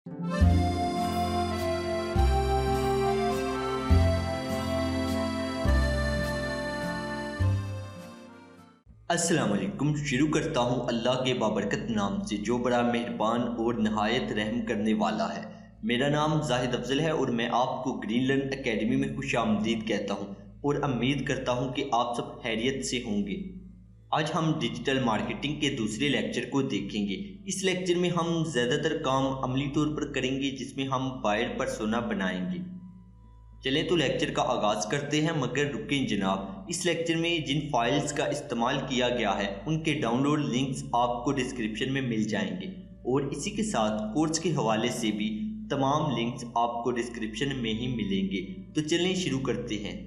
अस्सलाम वालेकुम। शुरू करता हूँ अल्लाह के बाबरकत नाम से जो बड़ा मेहरबान और नहायत रहम करने वाला है। मेरा नाम जाहिद अफजल है और मैं आपको ग्रीन लर्न एकेडमी में खुशामदीद कहता हूँ और उम्मीद करता हूँ कि आप सब खैरियत से होंगे। आज हम डिजिटल मार्केटिंग के दूसरे लेक्चर को देखेंगे। इस लेक्चर में हम ज़्यादातर काम अमली तौर पर करेंगे जिसमें हम बायर पर्सोना बनाएंगे। चलें तो लेक्चर का आगाज़ करते हैं, मगर रुकें जनाब। इस लेक्चर में जिन फाइल्स का इस्तेमाल किया गया है उनके डाउनलोड लिंक्स आपको डिस्क्रिप्शन में मिल जाएंगे और इसी के साथ कोर्स के हवाले से भी तमाम लिंक्स आपको डिस्क्रिप्शन में ही मिलेंगे। तो चलें शुरू करते हैं।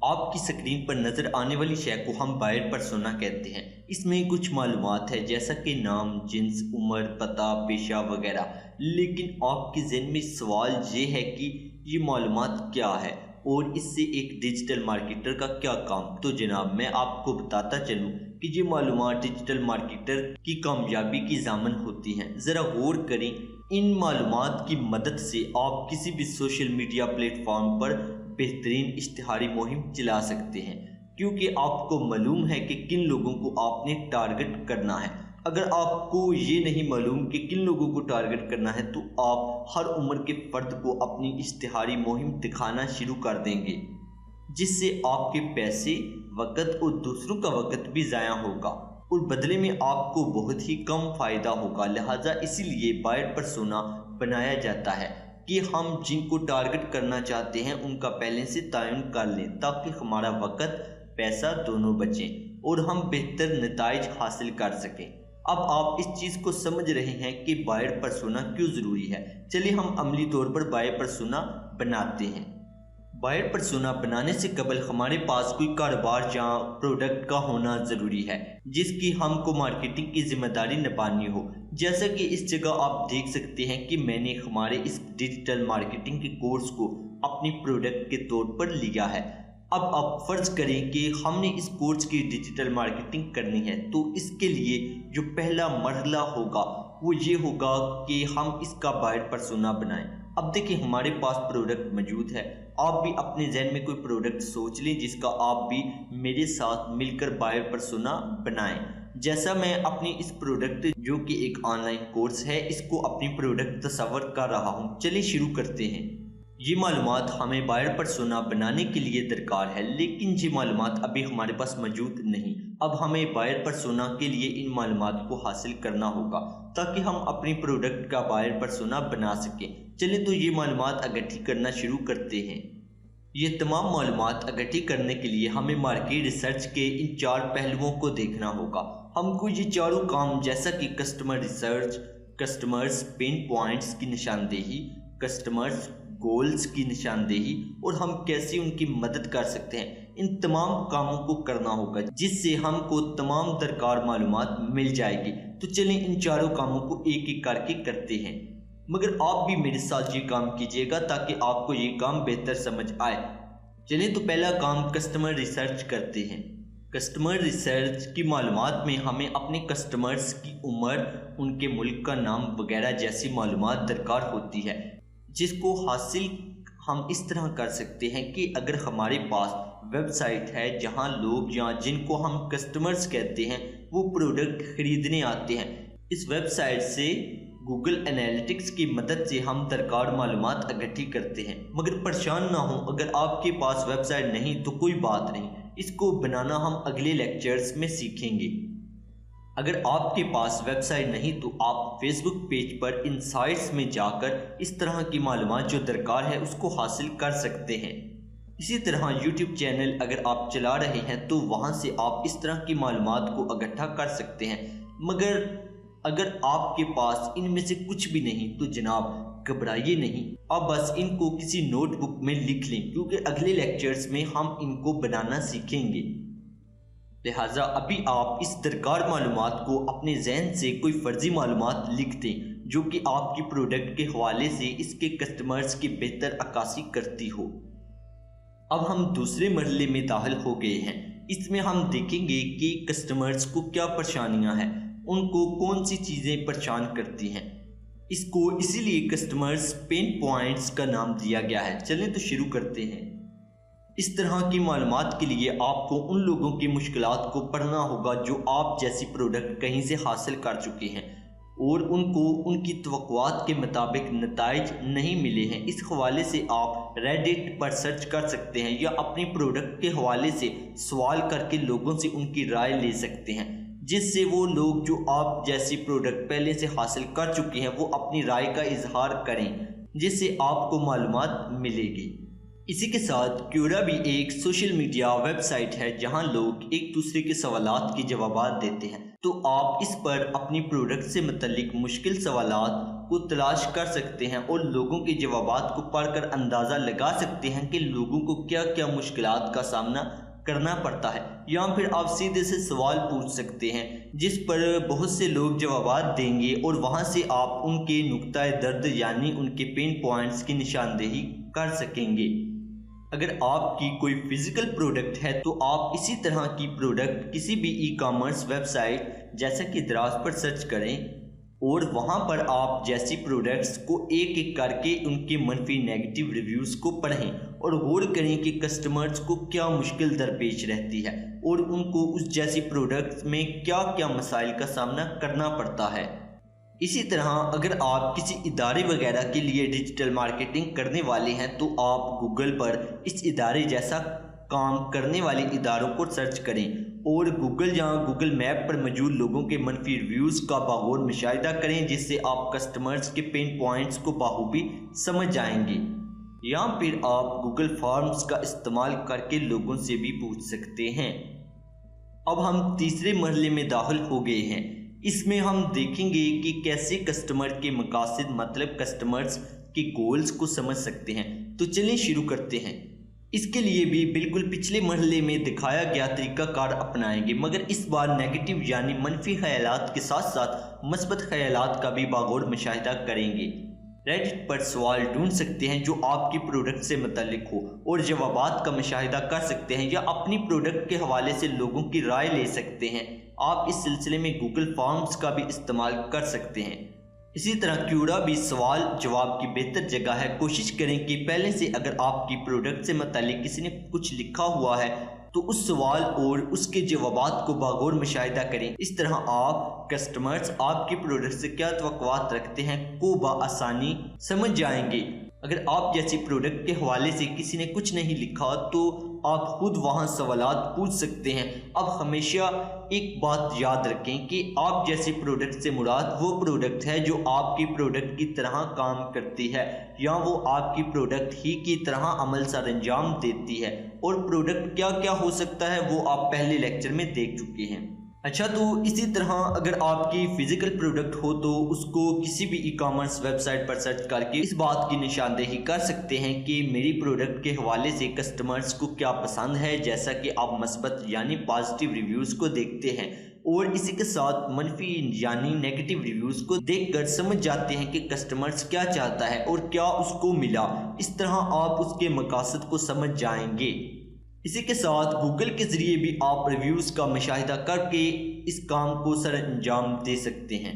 आपकी स्क्रीन पर नज़र आने वाली शय को हम बायर पर्सोना कहते हैं। इसमें कुछ मालूमात है जैसा कि नाम, जिन्स, उम्र, पता, पेशा वगैरह। लेकिन आपके ज़हन में सवाल ये है कि ये मालूमात क्या है और इससे एक डिजिटल मार्केटर का क्या काम। तो जनाब मैं आपको बताता चलूँ कि ये मालूमात डिजिटल मार्केटर की कामयाबी की ज़ामन होती हैं। ज़रा गौर करें, इन मालूमात की मदद से आप किसी भी सोशल मीडिया प्लेटफॉर्म पर बेहतरीन इश्तिहारी मुहिम चला सकते हैं, क्योंकि आपको मालूम है कि किन लोगों को आपने टारगेट करना है। अगर आपको ये नहीं मालूम कि किन लोगों को टारगेट करना है तो आप हर उम्र के फ़र्द को अपनी इश्तिहारी मुहिम दिखाना शुरू कर देंगे, जिससे आपके पैसे, वक़्त और दूसरों का वक़्त भी ज़ाया होगा और बदले में आपको बहुत ही कम फ़ायदा होगा। लिहाजा इसीलिए बायर पर्सोना बनाया जाता है कि हम जिनको टारगेट करना चाहते हैं उनका पहले से तयन कर लें, ताकि हमारा वक़्त, पैसा दोनों बचें और हम बेहतर नताइज हासिल कर सकें। अब आप इस चीज़ को समझ रहे हैं कि बायर पर्सोना क्यों ज़रूरी है। चलिए हम अमली तौर पर बायर पर्सोना बनाते हैं। बायर पर्सोना बनाने से कबल हमारे पास कोई कारोबार या प्रोडक्ट का होना ज़रूरी है जिसकी हमको मार्केटिंग की जिम्मेदारी निभानी हो। जैसा कि इस जगह आप देख सकते हैं कि मैंने हमारे इस डिजिटल मार्केटिंग के कोर्स को अपनी प्रोडक्ट के तौर पर लिया है। अब आप फ़र्ज़ करें कि हमने इस कोर्स की डिजिटल मार्केटिंग करनी है, तो इसके लिए जो पहला मरहला होगा वो ये होगा कि हम इसका बायर पर्सोना बनाएं। अब देखिए हमारे पास प्रोडक्ट मौजूद है। आप भी अपने जहन में कोई प्रोडक्ट सोच लें जिसका आप भी मेरे साथ मिलकर बायर पर्सोना बनाएं। जैसा मैं अपनी इस प्रोडक्ट जो कि एक ऑनलाइन कोर्स है इसको अपनी प्रोडक्ट तस्वर कर रहा हूँ। चलिए शुरू करते हैं। ये मालूमात हमें बायर पर्सोना बनाने के लिए दरकार है, लेकिन ये मालूमात अभी हमारे पास मौजूद नहीं। अब हमें बायर पर्सोना के लिए इन मालूमात को हासिल करना होगा ताकि हम अपनी प्रोडक्ट का बायर पर्सोना बना सकें। चलिए तो ये मालूमात इकट्ठी करना शुरू करते हैं। ये तमाम मालूमात इकट्ठी करने के लिए हमें मार्केट रिसर्च के इन 4 पहलुओं को देखना होगा। हमको ये चारों काम जैसा कि customer research, customers pen points की निशानदेही, कस्टमर्स गोल्स की निशानदेही और हम कैसे उनकी मदद कर सकते हैं, इन तमाम कामों को करना होगा जिससे हमको तमाम दरकार मालूमात मिल जाएगी। तो चलें इन चारों कामों को एक एक करके करते हैं, मगर आप भी मेरे साथ ये काम कीजिएगा ताकि आपको ये काम बेहतर समझ आए। चलें तो पहला काम कस्टमर रिसर्च करते हैं। कस्टमर रिसर्च की मालूमात में हमें अपने कस्टमर्स की उम्र, उनके मुल्क का नाम वगैरह जैसी मालूमात दरकार होती है, जिसको हासिल हम इस तरह कर सकते हैं कि अगर हमारे पास वेबसाइट है जहां लोग या जिनको हम कस्टमर्स कहते हैं वो प्रोडक्ट ख़रीदने आते हैं, इस वेबसाइट से गूगल एनालिटिक्स की मदद से हम दरकार मालूमात इकट्ठी करते हैं। मगर परेशान ना हो, अगर आपके पास वेबसाइट नहीं तो कोई बात नहीं, इसको बनाना हम अगले लेक्चर्स में सीखेंगे। अगर आपके पास वेबसाइट नहीं तो आप फेसबुक पेज पर इनसाइट्स में जाकर इस तरह की मालूमात जो दरकार है उसको हासिल कर सकते हैं। इसी तरह यूट्यूब चैनल अगर आप चला रहे हैं तो वहां से आप इस तरह की मालूमात को इकट्ठा कर सकते हैं। मगर अगर आपके पास इनमें से कुछ भी नहीं तो जनाब घबराइए नहीं, आप बस इनको किसी नोटबुक में लिख लें, क्योंकि अगले लेक्चर्स में हम इनको बनाना सीखेंगे। लिहाजा अभी आप इस दरकार मालूमात को अपने जहन से कोई फर्जी मालूमात लिख दें जो कि आपकी प्रोडक्ट के हवाले से इसके कस्टमर्स की बेहतर अक्कासी करती हो। अब हम दूसरे मरहले में दाखिल हो गए हैं। इसमें हम देखेंगे कि कस्टमर्स को क्या परेशानियां हैं, उनको कौन सी चीज़ें परेशान करती हैं। इसको इसीलिए कस्टमर्स पेन पॉइंट्स का नाम दिया गया है। चलें तो शुरू करते हैं। इस तरह की मालूमात के लिए आपको उन लोगों की मुश्किलात को पढ़ना होगा जो आप जैसी प्रोडक्ट कहीं से हासिल कर चुके हैं और उनको उनकी तवक्कुआत के मुताबिक नताइज नहीं मिले हैं। इस हवाले से आप रेडिट पर सर्च कर सकते हैं या अपनी प्रोडक्ट के हवाले से सवाल करके लोगों से उनकी राय ले सकते हैं, जिससे वो लोग जो आप जैसी प्रोडक्ट पहले से हासिल कर चुके हैं वो अपनी राय का इजहार करें, जिससे आपको मालूमात मिलेगी। इसी के साथ क्यूरा भी एक सोशल मीडिया वेबसाइट है जहां लोग एक दूसरे के सवालात के जवाबात देते हैं, तो आप इस पर अपनी प्रोडक्ट से मुतल्लिक मुश्किल सवालात को तलाश कर सकते हैं और लोगों के जवाबात को पढ़कर अंदाज़ा लगा सकते हैं कि लोगों को क्या क्या मुश्किलात का सामना करना पड़ता है। या फिर आप सीधे से सवाल पूछ सकते हैं जिस पर बहुत से लोग जवाबात देंगे और वहां से आप उनके नुक्ता दर्द यानी उनके पेन पॉइंट्स की निशानदेही कर सकेंगे। अगर आपकी कोई फिजिकल प्रोडक्ट है तो आप इसी तरह की प्रोडक्ट किसी भी ई कॉमर्स वेबसाइट जैसा कि दराज पर सर्च करें और वहां पर आप जैसी प्रोडक्ट्स को एक एक करके उनके मनफी नेगेटिव रिव्यूज़ को पढ़ें और गौर करें कि कस्टमर्स को क्या मुश्किल दरपेश रहती है और उनको उस जैसी प्रोडक्ट्स में क्या क्या मसाइल का सामना करना पड़ता है। इसी तरह अगर आप किसी इदारे वगैरह के लिए डिजिटल मार्केटिंग करने वाले हैं तो आप गूगल पर इस इदारे जैसा काम करने वाले इदारों को सर्च करें और गूगल या गूगल मैप पर मौजूद लोगों के मनफी रिव्यूज़ का बागौर मुशाहिदा करें, जिससे आप कस्टमर्स के पेन पॉइंट्स को बाखूबी समझ जाएंगे। या फिर आप गूगल फॉर्म्स का इस्तेमाल करके लोगों से भी पूछ सकते हैं। अब हम तीसरे मरहले में दाखिल हो गए हैं। इसमें हम देखेंगे कि कैसे कस्टमर के मकासद मतलब कस्टमर्स के गोल्स को समझ सकते हैं। तो चलिए शुरू करते हैं। इसके लिए भी बिल्कुल पिछले मरहले में दिखाया गया तरीकाकार अपनाएंगे, मगर इस बार नेगेटिव यानी मनफी ख्यालात के साथ साथ मस्बत ख्यालात का भी बागौर मुशाहिदा करेंगे। रेडिट पर सवाल ढूंढ सकते हैं जो आपकी प्रोडक्ट से मुतल्लिक हो और जवाबात का मुशाहिदा कर सकते हैं या अपनी प्रोडक्ट के हवाले से लोगों की राय ले सकते हैं। आप इस सिलसिले में गूगल फॉर्म्स का भी इस्तेमाल कर सकते हैं। इसी तरह क्यूरा भी सवाल जवाब की बेहतर जगह है। कोशिश करें कि पहले से अगर आपकी प्रोडक्ट से मुतालिक किसी ने कुछ लिखा हुआ है तो उस सवाल और उसके जवाबात को बागौर मुशाहिदा करें। इस तरह आप कस्टमर्स आपकी प्रोडक्ट से क्या तवक्कुआत रखते हैं को बआसानी समझ जाएंगे। अगर आप जैसी प्रोडक्ट के हवाले से किसी ने कुछ नहीं लिखा तो आप खुद वहां सवालात पूछ सकते हैं। अब हमेशा एक बात याद रखें कि आप जैसी प्रोडक्ट से मुराद वो प्रोडक्ट है जो आपकी प्रोडक्ट की तरह काम करती है या वो आपकी प्रोडक्ट ही की तरह अमल सर अंजाम देती है, और प्रोडक्ट क्या क्या हो सकता है वो आप पहले लेक्चर में देख चुके हैं। अच्छा, तो इसी तरह अगर आपकी फिजिकल प्रोडक्ट हो तो उसको किसी भी ई कॉमर्स वेबसाइट पर सर्च करके इस बात की निशानदेही कर सकते हैं कि मेरी प्रोडक्ट के हवाले से कस्टमर्स को क्या पसंद है, जैसा कि आप मस्बत यानी पॉजिटिव रिव्यूज़ को देखते हैं और इसी के साथ मनफी यानी नेगेटिव रिव्यूज़ को देखकर समझ जाते हैं कि कस्टमर्स क्या चाहता है और क्या उसको मिला। इस तरह आप उसके मकासद को समझ जाएंगे। इसी के साथ गूगल के ज़रिए भी आप रिव्यूज़ का मुशाहिदा करके इस काम को सर अंजाम दे सकते हैं।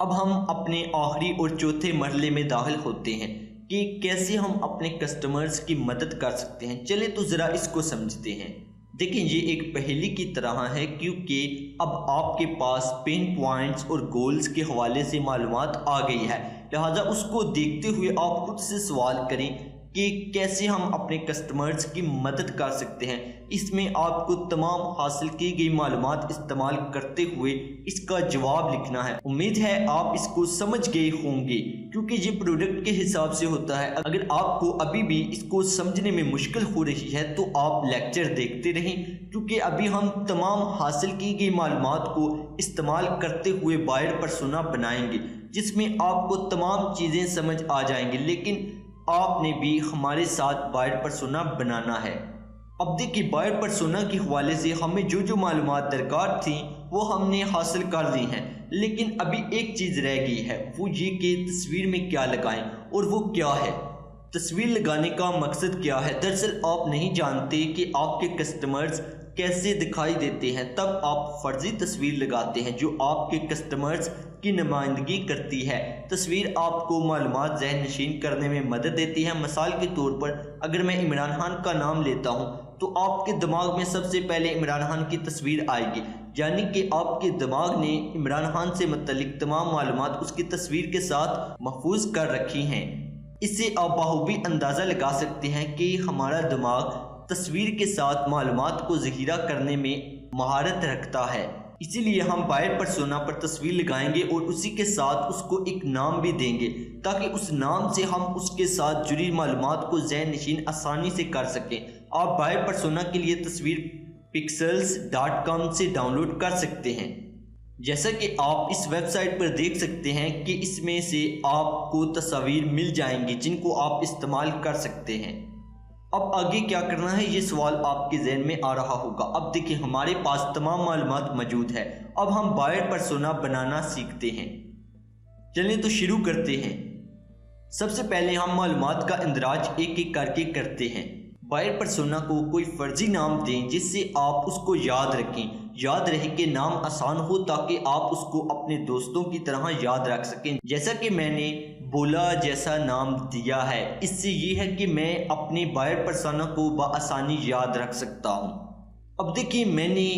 अब हम अपने आखिरी और चौथे मरहले में दाखिल होते हैं कि कैसे हम अपने कस्टमर्स की मदद कर सकते हैं। चले तो ज़रा इसको समझते हैं। देखें, ये एक पहेली की तरह है क्योंकि अब आपके पास पेन पॉइंट्स और गोल्स के हवाले से मालूमात आ गई है, लिहाजा उसको देखते हुए आप खुद से सवाल करें कि कैसे हम अपने कस्टमर्स की मदद कर सकते हैं। इसमें आपको तमाम हासिल की गई मालूमात इस्तेमाल करते हुए इसका जवाब लिखना है। उम्मीद है आप इसको समझ गए होंगे क्योंकि ये प्रोडक्ट के हिसाब से होता है। अगर आपको अभी भी इसको समझने में मुश्किल हो रही है तो आप लेक्चर देखते रहें, क्योंकि अभी हम तमाम हासिल की गई मालूमात को इस्तेमाल करते हुए बायर पर्सोना बनाएंगे जिसमें आपको तमाम चीज़ें समझ आ जाएंगी, लेकिन आपने भी हमारे साथ बायर पर्सोना बनाना है। अब देखिए, बायर पर्सोना के हवाले से हमें जो जो मालूमात दरकार थी वो हमने हासिल कर ली हैं, लेकिन अभी एक चीज़ रह गई है, वो ये कि तस्वीर में क्या लगाएं, और वो क्या है। तस्वीर लगाने का मकसद क्या है? दरअसल आप नहीं जानते कि आपके कस्टमर्स कैसे दिखाई देते हैं, तब आप फर्जी तस्वीर लगाते हैं जो आपके कस्टमर्स की नुमाइंदगी करती है। तस्वीर आपको मालूमात ज़हन नशीन करने में मदद देती है। मिसाल के तौर पर अगर मैं इमरान खान का नाम लेता हूँ तो आपके दिमाग में सबसे पहले इमरान खान की तस्वीर आएगी, यानी कि आपके दिमाग ने इमरान खान से मुतल्लिक तमाम मालूमात उसकी तस्वीर के साथ महफूज कर रखी हैं। इससे आप बाखूबी अंदाज़ा लगा सकते हैं कि हमारा दिमाग तस्वीर के साथ मालूमात को ज़ख़ीरा करने में महारत रखता है। इसीलिए हम बायर पर्सोना पर तस्वीर लगाएंगे और उसी के साथ उसको एक नाम भी देंगे ताकि उस नाम से हम उसके साथ जुड़ी मालूमात को ज़हन नशीन आसानी से कर सकें। आप बायर पर्सोना के लिए तस्वीर pixels.com से डाउनलोड कर सकते हैं। जैसा कि आप इस वेबसाइट पर देख सकते हैं कि इसमें से आपको तस्वीर मिल जाएंगी जिनको आप इस्तेमाल कर सकते हैं। अब आगे क्या करना है ये सवाल आपके जहन में आ रहा होगा। अब देखिए हमारे पास तमाम मालूमात मौजूद है। अब हम बायर पर्सोना बनाना सीखते हैं। चलिए तो शुरू करते हैं। सबसे पहले हम मालूमात का इंदराज एक एक करके करते हैं। बायर पर्सोना को कोई फर्जी नाम दें जिससे आप उसको याद रखें। याद रहे कि नाम आसान हो ताकि आप उसको अपने दोस्तों की तरह याद रख सकें। जैसा कि मैंने बोला जैसा नाम दिया है, इससे ये है कि मैं अपने बायर पर्सोना को बआसानी याद रख सकता हूँ। अब देखिए मैंने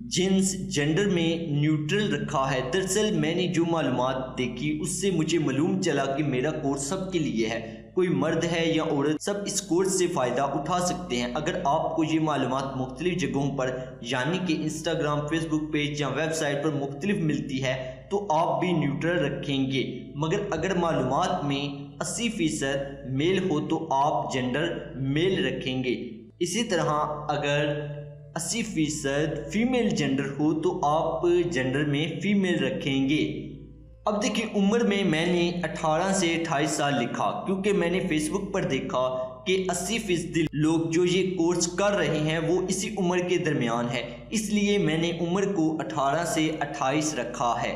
जिन्स जेंडर में न्यूट्रल रखा है। दरअसल मैंने जो मालूमात देखी उससे मुझे मालूम चला कि मेरा कोर्स सबके लिए है, कोई मर्द है या औरत, सब इस कोर्स से फ़ायदा उठा सकते हैं। अगर आपको ये मालूमात मुख्तलिफ जगहों पर यानी कि इंस्टाग्राम, फेसबुक पेज या वेबसाइट पर मुख्तलिफ मिलती है तो आप भी न्यूट्रल रखेंगे। मगर अगर मालूमात में 80% मेल हो तो आप जेंडर मेल रखेंगे। इसी तरह अगर 80% फीमेल जेंडर हो तो आप जेंडर में फीमेल रखेंगे। अब देखिए उम्र में मैंने 18 से 28 साल लिखा क्योंकि मैंने फेसबुक पर देखा कि 80% लोग जो ये कोर्स कर रहे हैं वो इसी उम्र के दरमियान है, इसलिए मैंने उम्र को 18 से 28 रखा है।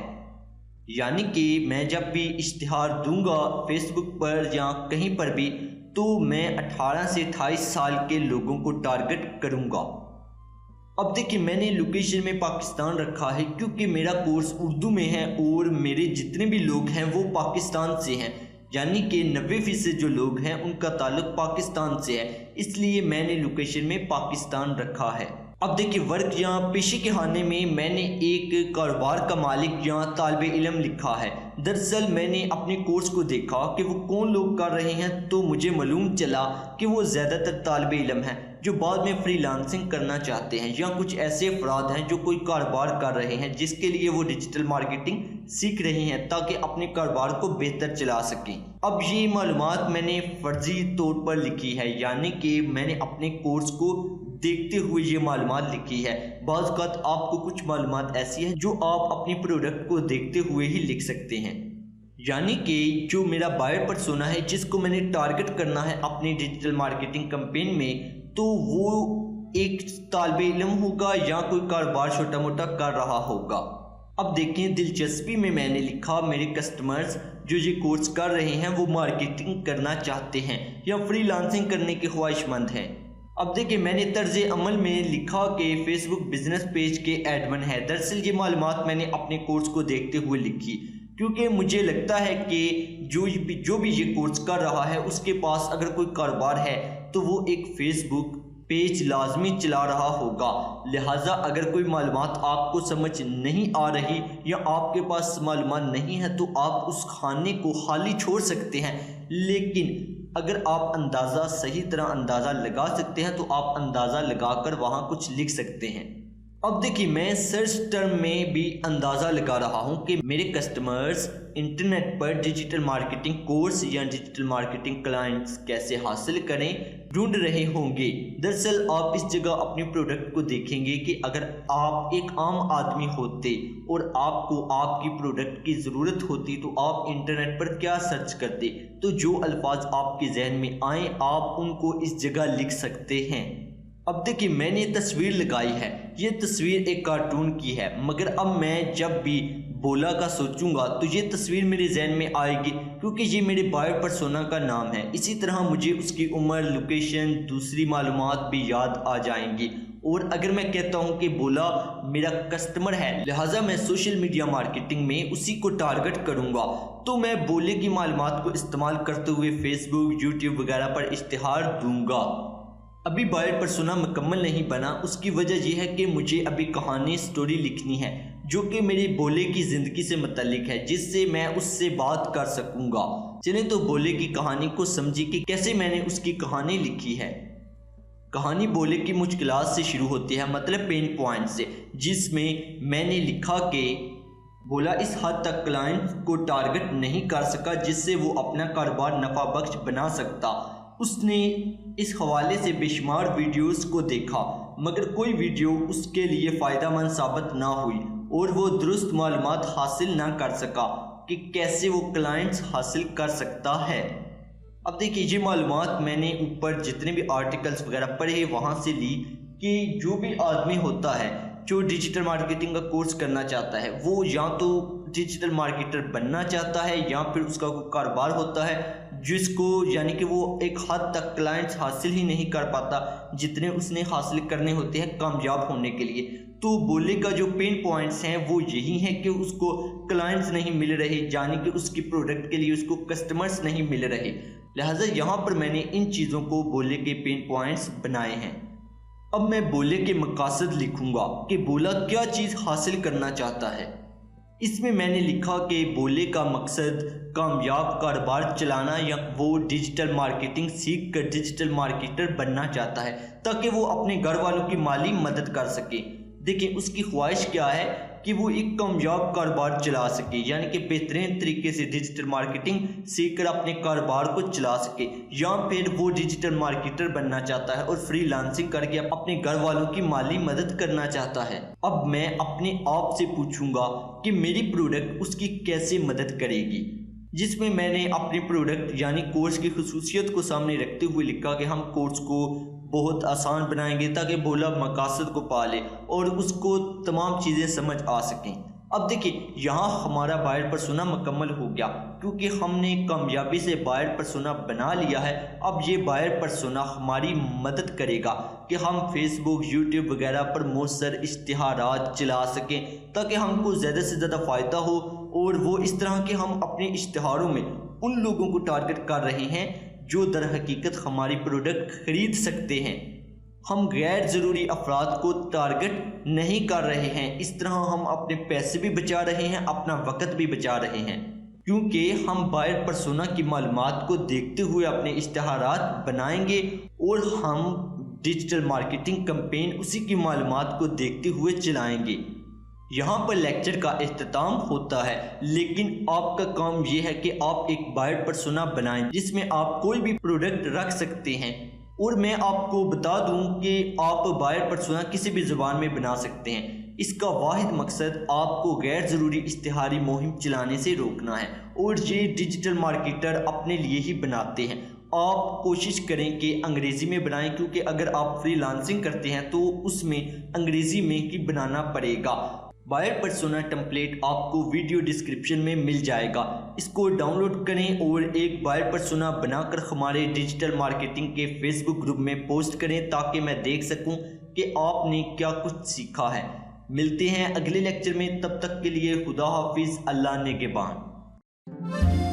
यानी कि मैं जब भी इश्तिहार दूंगा फेसबुक पर या कहीं पर भी तो मैं 18 से 28 साल के लोगों को टारगेट करूंगा। अब देखिए मैंने लोकेशन में पाकिस्तान रखा है क्योंकि मेरा कोर्स उर्दू में है और मेरे जितने भी लोग हैं वो पाकिस्तान से हैं, यानी कि 90% जो लोग हैं उनका ताल्लुक पाकिस्तान से है, इसलिए मैंने लोकेशन में पाकिस्तान रखा है। अब देखिए वर्क या पेशे के खाने में मैंने एक कारोबार का मालिक या तालिब इल्म लिखा है। दरअसल मैंने अपने कोर्स को देखा कि वो कौन लोग कर रहे हैं तो मुझे मालूम चला कि वो ज़्यादातर तालिब इल्म हैं जो बाद में फ्रीलांसिंग करना चाहते हैं या कुछ ऐसे अफराद हैं जो कोई कारोबार कर रहे हैं जिसके लिए वो डिजिटल मार्केटिंग सीख रहे हैं ताकि अपने कारोबार को बेहतर चला सकें। अब ये मालूमात मैंने फर्जी तौर पर लिखी है, यानी कि मैंने अपने कोर्स को देखते हुए ये मालूमात लिखी है। बाज़ औक़ात आपको कुछ मालूमात ऐसी है जो आप अपनी प्रोडक्ट को देखते हुए ही लिख सकते हैं। यानी कि जो मेरा बायर पर्सोना है जिसको मैंने टारगेट करना है अपनी डिजिटल मार्केटिंग कैंपेन में, तो वो एक तालिब इल्म होगा या कोई कारोबार छोटा मोटा कर रहा होगा। अब देखें दिलचस्पी में मैंने लिखा मेरे कस्टमर्स जो ये कोर्स कर रहे हैं वो मार्केटिंग करना चाहते हैं या फ्रीलांसिंग करने के ख्वाहिशमंद हैं। अब देखिए मैंने तर्ज अमल में लिखा कि फेसबुक बिजनेस पेज के एडमिन है। दरअसल ये मालूमात मैंने अपने कोर्स को देखते हुए लिखी क्योंकि मुझे लगता है कि जो भी ये कोर्स कर रहा है उसके पास अगर कोई कारोबार है तो वो एक फेसबुक पेज लाजमी चला रहा होगा। लिहाजा अगर कोई मालूमात आपको समझ नहीं आ रही या आपके पास मालूमात नहीं है तो आप उस खाने को खाली छोड़ सकते हैं, लेकिन अगर आप अंदाज़ा सही तरह अंदाज़ा लगा सकते हैं तो आप अंदाज़ा लगाकर वहाँ कुछ लिख सकते हैं। अब देखिए मैं सर्च टर्म में भी अंदाज़ा लगा रहा हूँ कि मेरे कस्टमर्स इंटरनेट पर डिजिटल मार्केटिंग कोर्स या डिजिटल मार्केटिंग क्लाइंट्स कैसे हासिल करें ढूंढ रहे होंगे। दरअसल आप इस जगह अपनी प्रोडक्ट को देखेंगे कि अगर आप एक आम आदमी होते और आपको आपकी प्रोडक्ट की ज़रूरत होती तो आप इंटरनेट पर क्या सर्च करते, तो जो अल्फाज आपके जहन में आए आप उनको इस जगह लिख सकते हैं। अब देखिए मैंने तस्वीर लगाई है, ये तस्वीर एक कार्टून की है, मगर अब मैं जब भी बोला का सोचूंगा तो ये तस्वीर मेरे जहन में आएगी क्योंकि ये मेरे बायर पर्सोना का नाम है। इसी तरह मुझे उसकी उम्र, लोकेशन, दूसरी मालूमात भी याद आ जाएंगी और अगर मैं कहता हूं कि बोला मेरा कस्टमर है लिहाजा मैं सोशल मीडिया मार्केटिंग में उसी को टारगेट करूंगा, तो मैं बोले की मालूमात को इस्तेमाल करते हुए फेसबुक, यूट्यूब वगैरह पर इश्तिहार दूंगा। अभी बायर पर्सोना मुकम्मल नहीं बना, उसकी वजह यह है कि मुझे अभी कहानी स्टोरी लिखनी है जो कि मेरी बोले की ज़िंदगी से मुतल्लिक है, जिससे मैं उससे बात कर सकूंगा। चलें तो बोले की कहानी को समझिए कि कैसे मैंने उसकी कहानी लिखी है। कहानी बोले की मुश्किलात से शुरू होती है, मतलब पेन पॉइंट से, जिसमें मैंने लिखा कि बोला इस हद तक क्लाइंट को टारगेट नहीं कर सका जिससे वो अपना कारोबार नफा बख्श बना सकता। उसने इस हवाले से बेशुमार वीडियोस को देखा मगर कोई वीडियो उसके लिए फ़ायदेमंद साबित ना हुई और वो दुरुस्त मालूमात हासिल ना कर सका कि कैसे वो क्लाइंट्स हासिल कर सकता है। अब देखिए ये मालूमात मैंने ऊपर जितने भी आर्टिकल्स वगैरह पढ़े वहाँ से ली कि जो भी आदमी होता है जो डिजिटल मार्केटिंग का कोर्स करना चाहता है वो या तो डिजिटल मार्केटर बनना चाहता है या फिर उसका कोई कारोबार होता है जिसको यानी कि वो एक हद तक क्लाइंट्स हासिल ही नहीं कर पाता जितने उसने हासिल करने होते हैं कामयाब होने के लिए। तो बोले का जो पेन पॉइंट्स हैं वो यही है कि उसको क्लाइंट्स नहीं मिल रहे, यानी कि उसकी प्रोडक्ट के लिए उसको कस्टमर्स नहीं मिल रहे। लिहाजा यहाँ पर मैंने इन चीज़ों को बोले के पेन पॉइंट्स बनाए हैं। अब मैं बोले के मकासद लिखूंगा कि बोला क्या चीज़ हासिल करना चाहता है। इसमें मैंने लिखा कि बोले का मकसद कामयाब कारोबार चलाना या वो डिजिटल मार्केटिंग सीख कर डिजिटल मार्केटर बनना चाहता है ताकि वो अपने घर वालों की माली मदद कर सके। देखिए उसकी ख्वाहिश क्या है कि वो एक कामयाब कारोबार चला सके, यानी कि बेहतरीन तरीके से डिजिटल मार्केटिंग सीखकर अपने कारोबार को चला सके, या फिर वो डिजिटल मार्केटर बनना चाहता है और फ्रीलांसिंग करके अपने घर वालों की माली मदद करना चाहता है। अब मैं अपने आप से पूछूंगा कि मेरी प्रोडक्ट उसकी कैसे मदद करेगी, जिसमें मैंने अपनी प्रोडक्ट यानी कोर्स की खुसूसियत को सामने रखते हुए लिखा कि हम कोर्स को बहुत आसान बनाएंगे ताकि बोला मकासद को पा ले और उसको तमाम चीज़ें समझ आ सकें। अब देखिए यहाँ हमारा बायर पर्सोना मुकम्मल हो गया क्योंकि हमने कामयाबी से बायर पर्सोना बना लिया है। अब ये बायर पर्सोना हमारी मदद करेगा कि हम फेसबुक, यूट्यूब वगैरह पर मौसर इश्तिहारात चला सकें ताकि हमको ज़्यादा से ज़्यादा फ़ायदा हो और वो इस तरह के हम अपने इश्तिहारों में उन लोगों को टारगेट कर रहे हैं जो दर हकीकत हमारी प्रोडक्ट खरीद सकते हैं। हम गैर ज़रूरी अफराद को टारगेट नहीं कर रहे हैं। इस तरह हम अपने पैसे भी बचा रहे हैं, अपना वक़्त भी बचा रहे हैं, क्योंकि हम बायर पर्सोना की मालूमात को देखते हुए अपने इश्तिहारात बनाएंगे और हम डिजिटल मार्केटिंग कैंपेन उसी की मालूमात को देखते हुए चलाएंगे। यहाँ पर लेक्चर का इख्तिताम होता है, लेकिन आपका काम यह है कि आप एक बायर पर्सोना बनाएं जिसमें आप कोई भी प्रोडक्ट रख सकते हैं। और मैं आपको बता दूं कि आप बायर पर्सोना किसी भी ज़ुबान में बना सकते हैं। इसका वाहिद मकसद आपको गैर ज़रूरी इश्तिहारी मुहिम चलाने से रोकना है और ये डिजिटल मार्केटर अपने लिए ही बनाते हैं। आप कोशिश करें कि अंग्रेज़ी में बनाएं क्योंकि अगर आप फ्रीलांसिंग करते हैं तो उसमें अंग्रेज़ी में ही बनाना पड़ेगा। बायर पर्सोना टेम्पलेट आपको वीडियो डिस्क्रिप्शन में मिल जाएगा, इसको डाउनलोड करें और एक बायर पर्सोना बनाकर हमारे डिजिटल मार्केटिंग के फेसबुक ग्रुप में पोस्ट करें ताकि मैं देख सकूं कि आपने क्या कुछ सीखा है। मिलते हैं अगले लेक्चर में, तब तक के लिए खुदा हाफिज़, अल्लाह निगहबान।